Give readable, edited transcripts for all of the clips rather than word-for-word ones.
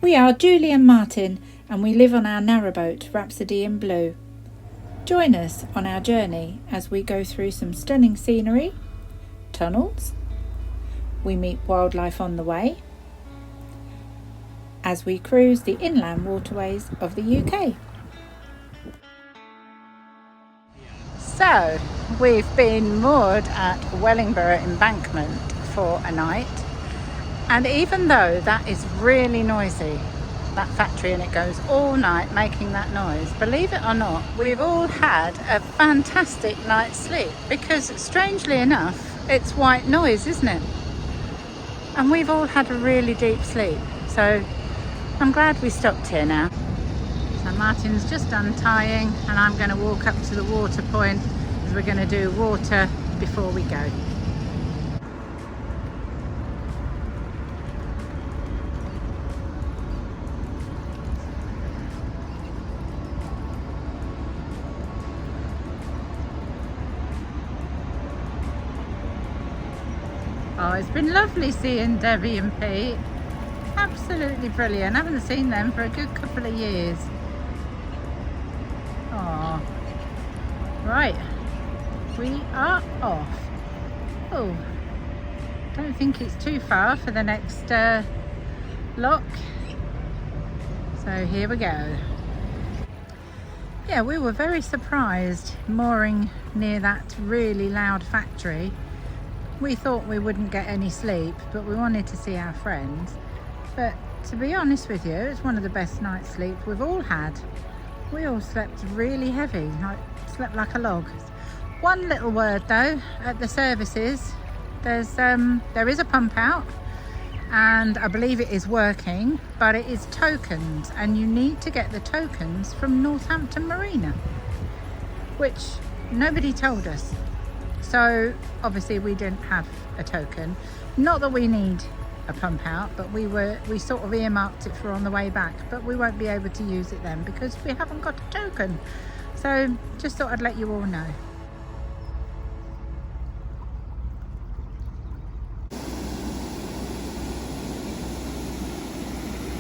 We are Julie and Martin, and we live on our narrowboat, Rhapsody in Blue. Join us on our journey as we go through some stunning scenery, tunnels, we meet wildlife on the way, as we cruise the inland waterways of the UK. So, we've been moored at Wellingborough embankment for a night, and even though that is really noisy, that factory, and it goes all night making that noise, believe it or not, we've all had a fantastic night's sleep, because strangely enough, it's white noise, isn't it? And we've all had a really deep sleep, so I'm glad we stopped here now. So Martin's just untying, and I'm going to walk up to the water point, as we're going to do water before we go. Oh, it's been lovely seeing Debbie and Pete. Absolutely brilliant. I haven't seen them for a good couple of years. Oh, right. We are off. Oh, don't think it's too far for the next lock. So here we go. Yeah, we were very surprised mooring near that really loud factory. We thought we wouldn't get any sleep, but we wanted to see our friends. But to be honest with you, it's one of the best night's sleep we've all had. We all slept really heavy, slept like a log. One little word though, at the services, there is a pump out, and I believe it is working, but it is tokens, and you need to get the tokens from Northampton Marina, which nobody told us. So obviously we didn't have a token. Not that we need a pump out, but we sort of earmarked it for on the way back, but we won't be able to use it then because we haven't got a token. So just thought I'd let you all know.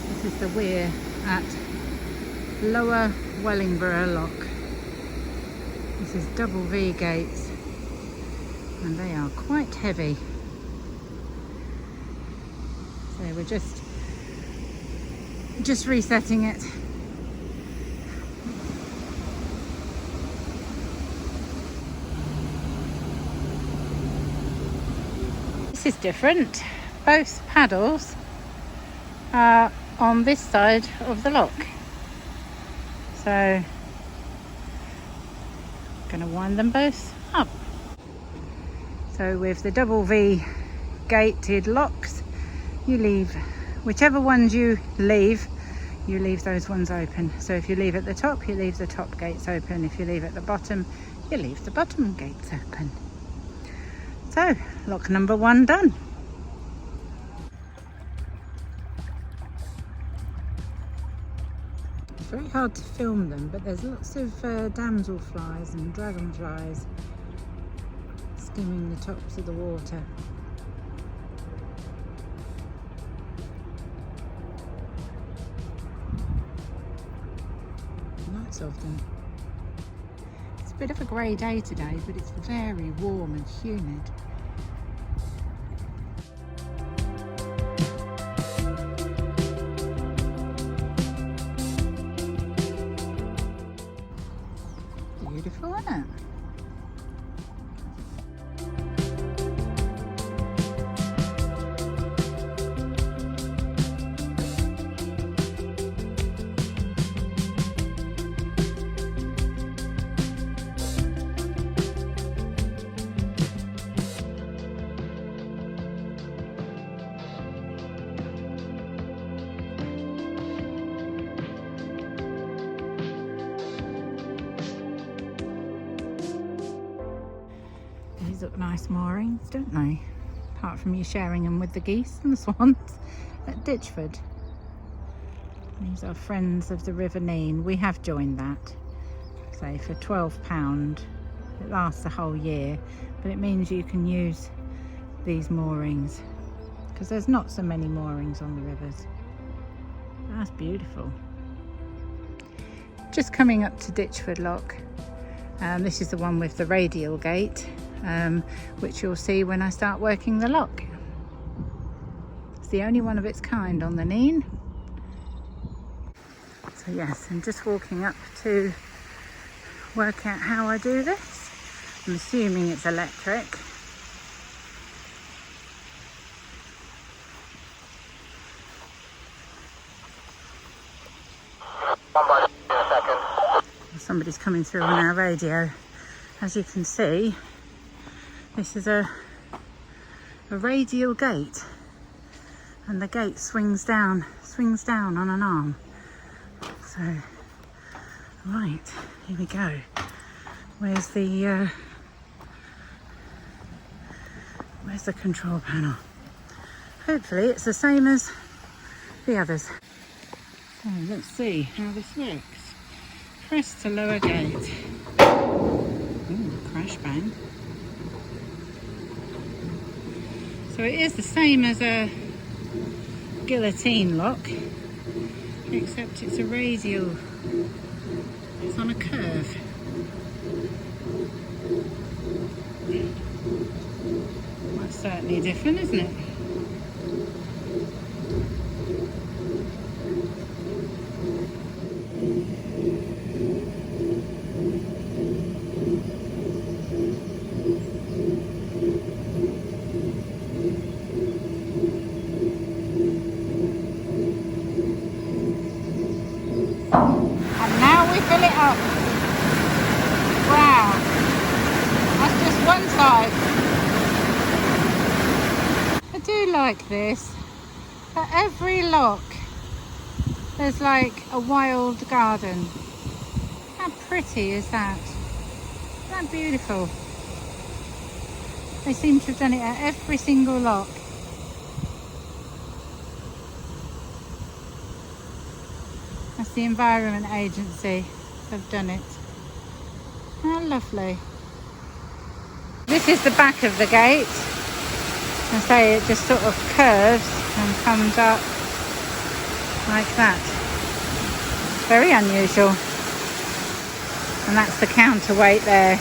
This is the weir at Lower Wellingborough Lock. This is double V gates, and they are quite heavy. So we're just resetting it. This is different. Both paddles are on this side of the lock. So I'm going to wind them both up. So with the double V gated locks, you leave whichever ones you leave those ones open. So if you leave at the top, you leave the top gates open. If you leave at the bottom, you leave the bottom gates open. So lock number 1 done. It's very hard to film them, but there's lots of damselflies and dragonflies skimming the tops of the water. Lots of them. It's a bit of a grey day today, but it's very warm and humid. Beautiful, isn't it? These look nice moorings, don't they? Apart from you sharing them with the geese and the swans at Ditchford. These are Friends of the River Nene. We have joined that, say for £12. It lasts the whole year, but it means you can use these moorings because there's not so many moorings on the rivers. That's beautiful. Just coming up to Ditchford Lock. This is the one with the radial gate, which you'll see when I start working the lock. It's the only one of its kind on the Nene. So yes, I'm just walking up to work out how I do this. I'm assuming it's electric. Somebody's coming through on our radio. As you can see, this is a radial gate, and the gate swings down on an arm. So, right, here we go. Where's the control panel? Hopefully it's the same as the others. So let's see how this works. Press to lower gate. Ooh, crash bang. So it is the same as a guillotine lock, except it's a radial. It's on a curve. That's certainly different, isn't it? Fill it up. Wow, that's just one side. I do like this. For every lock there's like a wild garden. How pretty is that? Isn't that beautiful? They seem to have done it at every single lock. That's the Environment Agency have done it. How lovely. This is the back of the gate. I say it just sort of curves and comes up like that. Very unusual. And that's the counterweight there.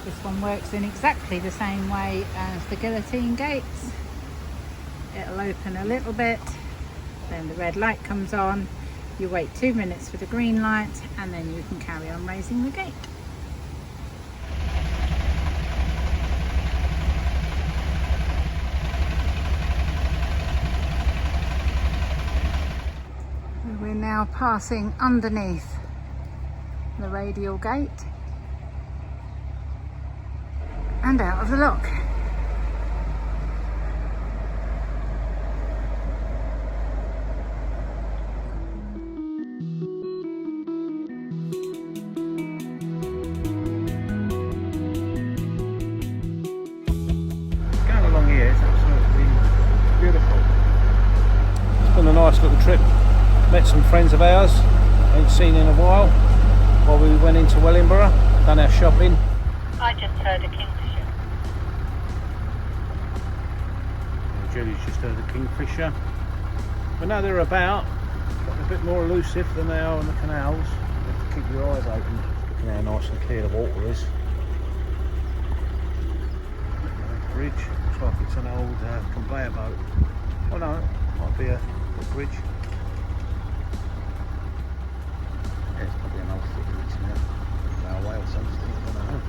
This one works in exactly the same way as the guillotine gates. It'll open a little bit, then the red light comes on, you wait 2 minutes for the green light, and then you can carry on raising the gate. We're now passing underneath the radial gate and out of the lock. Going along here is absolutely beautiful. It's been a nice little trip. Met some friends of ours, ain't seen in a while we went into Wellingborough, done our shopping. I just heard a kingfisher. Julie's just heard a kingfisher. But now they're about, but a bit more elusive than they are on the canals. You have to keep your eyes open, looking how nice and clear the water is. Bridge, looks like it's an old conveyor boat. Oh no, it might be a bridge. Yeah, it's probably an old footbridge now. Railway or something, I don't know.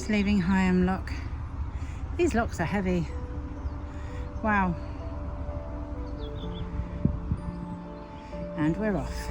just leaving Higham Lock. These locks are heavy. Wow. And we're off.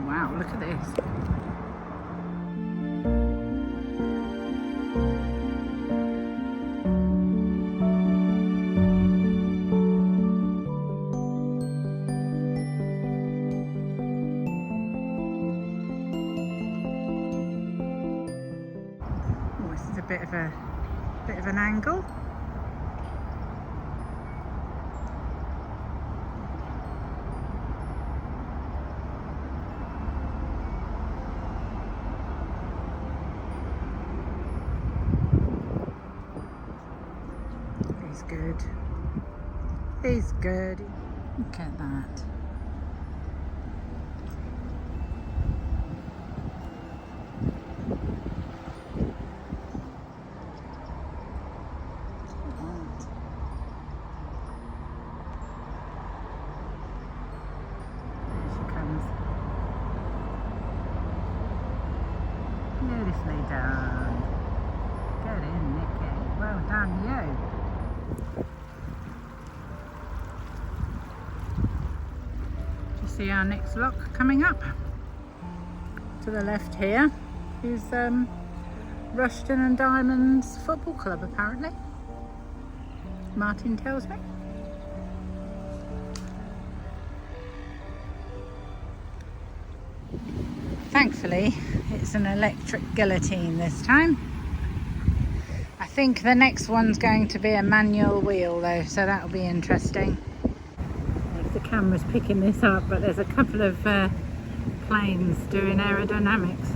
Wow, look at this. Oh, this is a bit of an angle. Good. He's good. Look at that. There she comes. Beautifully done. Get in, Nicky. Well done, you. See our next lock coming up to the left here is Rushton and Diamonds Football Club, apparently. Martin tells me. Thankfully it's an electric guillotine this time. I think the next one's going to be a manual wheel though, so that'll be interesting. The camera's picking this up, but there's a couple of planes doing aerodynamics.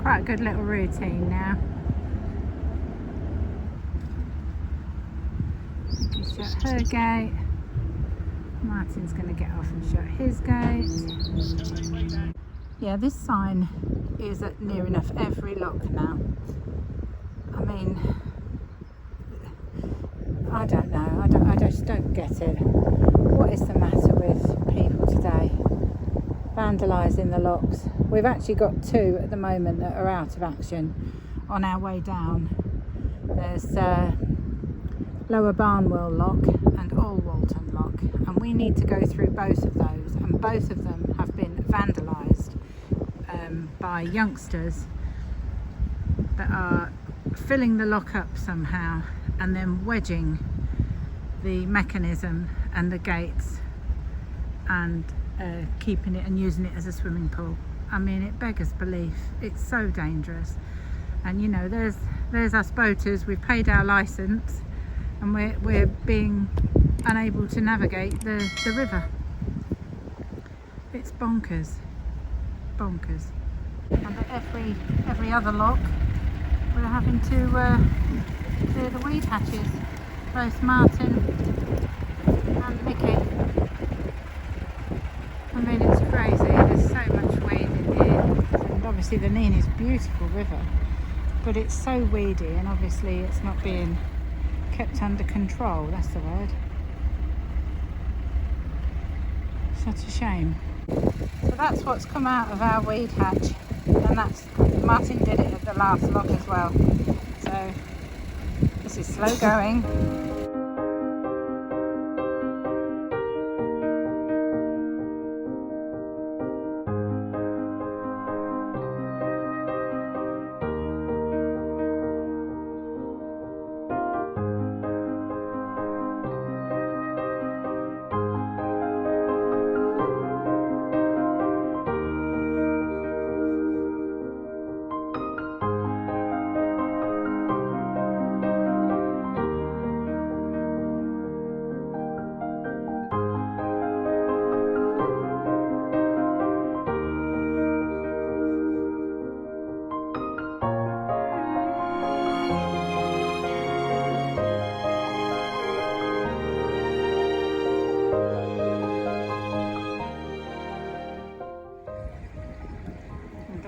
Quite a good little routine now. Shut her gate. Martin's going to get off and shut his gate. Yeah, this sign is at near enough every lock now. I mean, I don't know. I just don't get it. What is the matter with people today? Vandalising the locks. We've actually got two at the moment that are out of action on our way down. There's Lower Barnwell Lock and Old Walton Lock, and we need to go through both of those, and both of them have been vandalised by youngsters that are filling the lock up somehow and then wedging the mechanism and the gates and keeping it and using it as a swimming pool. I mean, it beggars belief. It's so dangerous. And you know, there's us boaters, we've paid our licence, and we're being unable to navigate the river. It's bonkers. Bonkers. And at every other lock we're having to clear the weed hatches. Both Martin and Mickey. I mean, it's crazy. There's so much weed in here. And obviously the Nene is a beautiful river, but it's so weedy, and obviously it's not being kept under control, that's the word. Such a shame. So that's what's come out of our weed hatch, and that's Martin did it at the last lock as well. So this is slow going.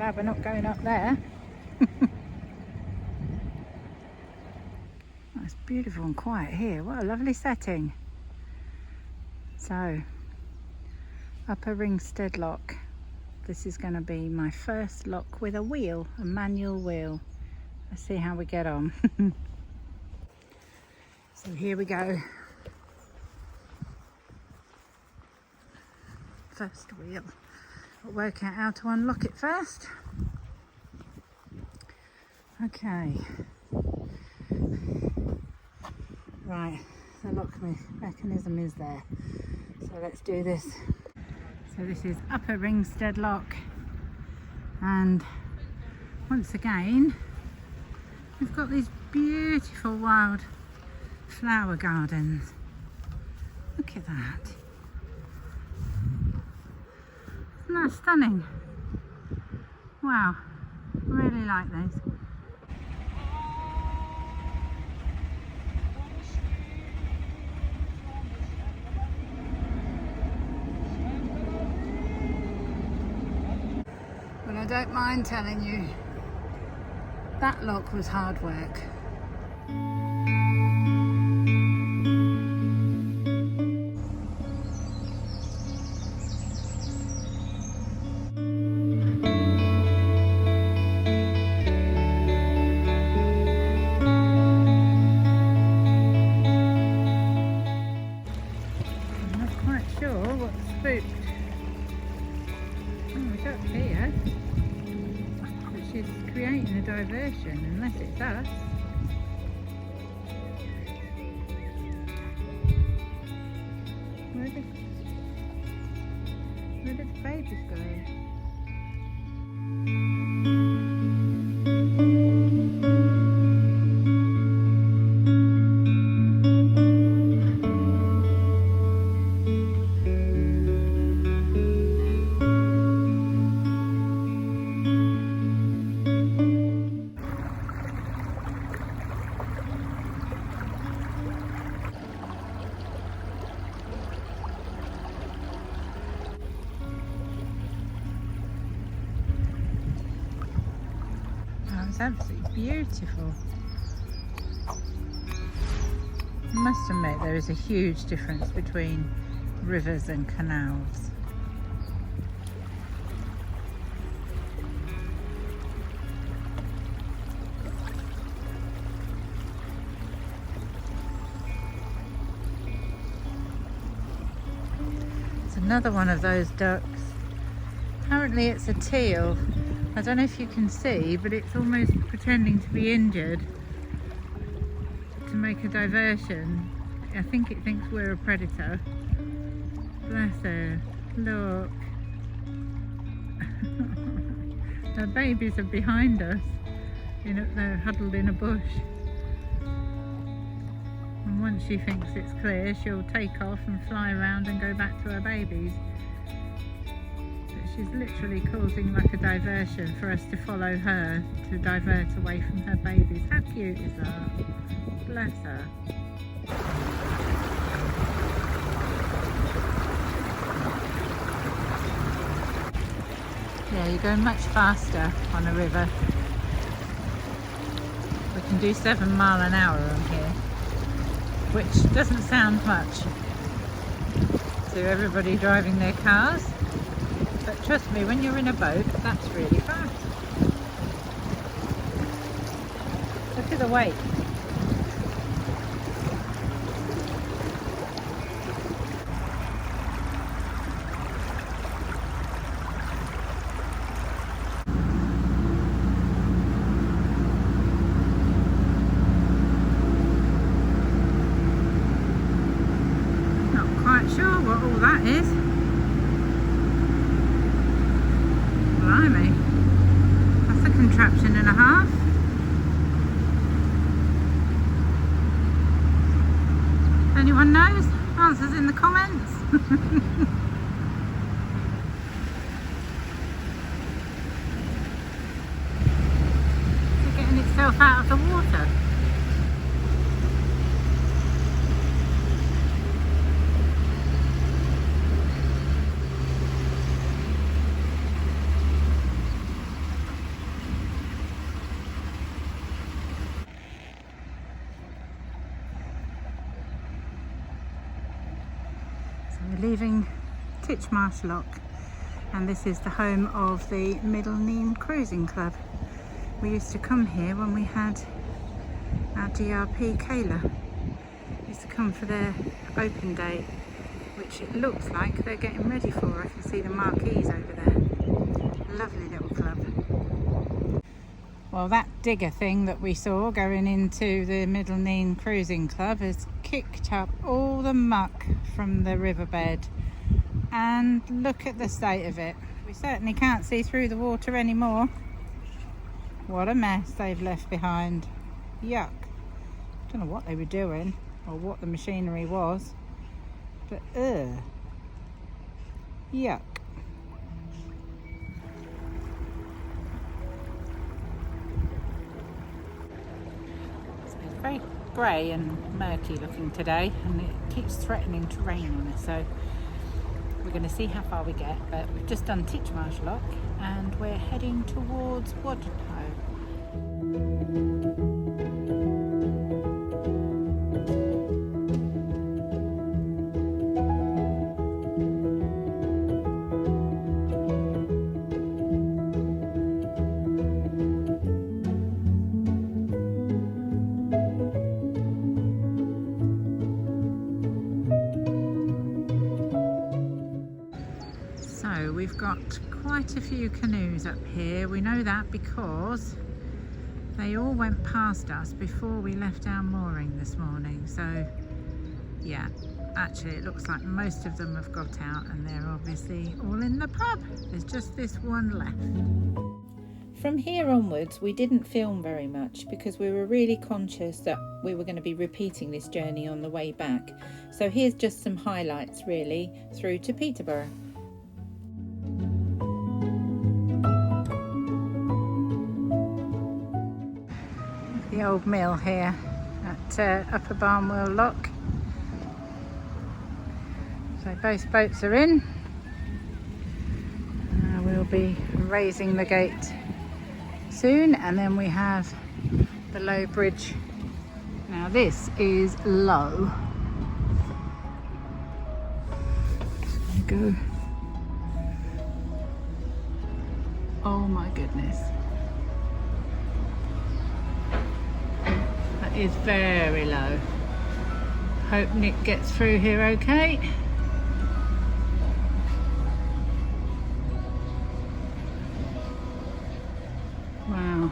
glad we're not going up there. Oh, it's beautiful and quiet here. What a lovely setting. So, Upper Ringstead Lock. This is going to be my first lock with a wheel, a manual wheel. Let's see how we get on. So here we go. First wheel. I'll work out how to unlock it first. Okay. Right, the lock mechanism is there. So let's do this. So this is Upper Ringstead Lock, and once again we've got these beautiful wild flower gardens. Look at that. Isn't that stunning? Wow, really like these. Well, I don't mind telling you, that lock was hard work. Creating a diversion, unless it's us. Where did the babies go? It's absolutely beautiful. I must admit there is a huge difference between rivers and canals. It's another one of those ducks. Apparently it's a teal. I don't know if you can see, but it's almost pretending to be injured to make a diversion. I think it thinks we're a predator. Bless her. Look. Her babies are behind us. They're huddled in a bush. And once she thinks it's clear, she'll take off and fly around and go back to her babies. She's literally causing like a diversion for us to follow her to divert away from her babies. How cute is that? Bless her. Yeah, you're going much faster on a river. We can do 7 miles an hour on here, which doesn't sound much to everybody driving their cars. But trust me, when you're in a boat, that's really fast. Look at the weight. Not quite sure what all that is. Blimey, that's a contraption and a half. If anyone knows, answers in the comments. It's getting itself out of the water. So we're leaving Titchmarsh Lock, and this is the home of the Nene Cruising Club. We used to come here when we had our GRP Kayla. We used to come for their open day, which it looks like they're getting ready for. I can see the marquees over there. Lovely little club. Well, that digger thing that we saw going into the Nene Cruising Club has kicked up all the muck from the riverbed, and look at the state of it. We certainly can't see through the water anymore. What a mess they've left behind. Yuck. Don't know what they were doing or what the machinery was, but yuck. Very grey and murky looking today, and it keeps threatening to rain on us, so we're going to see how far we get. But we've just done Titchmarsh Lock and we're heading towards Wadtow. So we've got quite a few canoes up here. We know that because they all went past us before we left our mooring this morning. So yeah, actually it looks like most of them have got out, and they're obviously all in the pub. There's just this one left. From here onwards we didn't film very much because we were really conscious that we were going to be repeating this journey on the way back. So here's just some highlights really through to Peterborough. The old mill here at Upper Barnwell Lock. So both boats are in. We'll be raising the gate soon, and then we have the low bridge. Now this is low. There we go. Oh my goodness. Is very low. Hope Nick gets through here okay. Wow.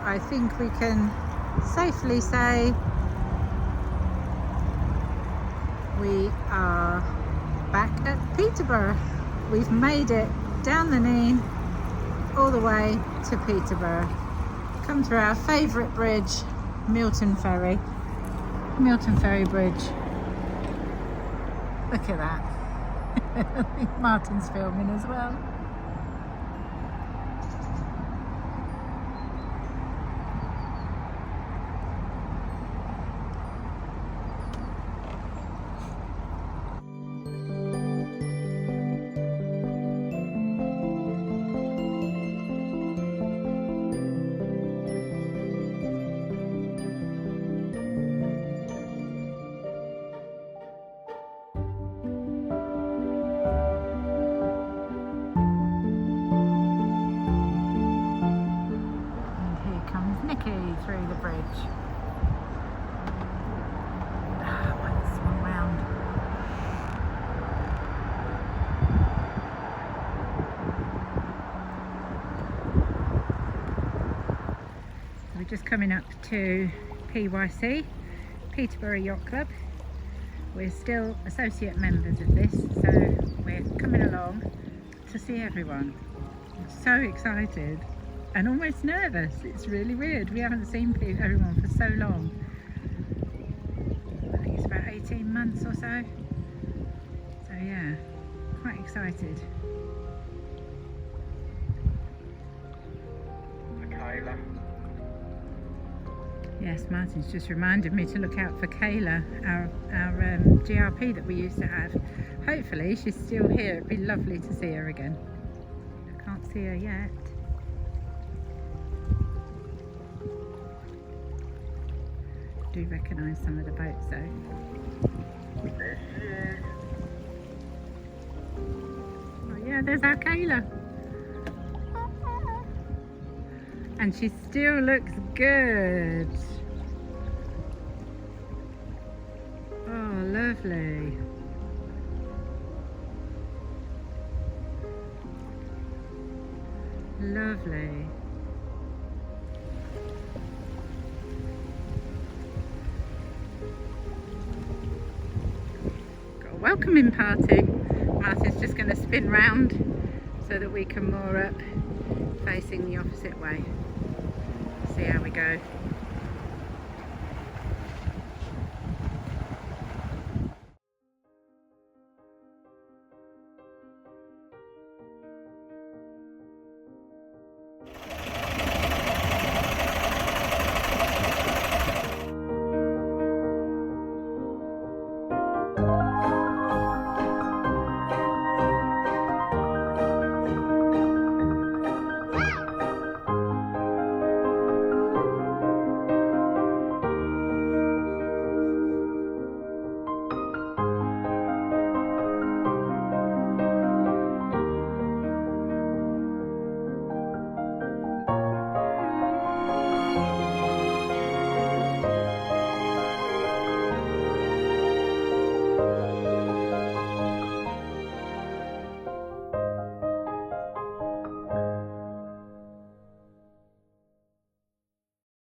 I think we can safely say we are back at Peterborough. We've made it down the Nene all the way to Peterborough. Come through our favourite bridge, Milton Ferry Bridge. Look at that. I think Martin's filming as well. Nicky through the bridge. Might swing round. We're just coming up to PYC, Peterborough Yacht Club. We're still associate members of this, so we're coming along to see everyone. I'm so excited and almost nervous. It's really weird. We haven't seen everyone for so long. I think it's about 18 months or so. So yeah, quite excited. Yes, Martin's just reminded me to look out for Kayla, our GRP that we used to have. Hopefully she's still here. It'd be lovely to see her again. I can't see her yet. I do recognise some of the boats though. There she is. Oh yeah, there's our Kayla. And she still looks good. Oh, lovely. Lovely. Got a welcoming party. Martin's just going to spin round so that we can moor up facing the opposite way. See how we go.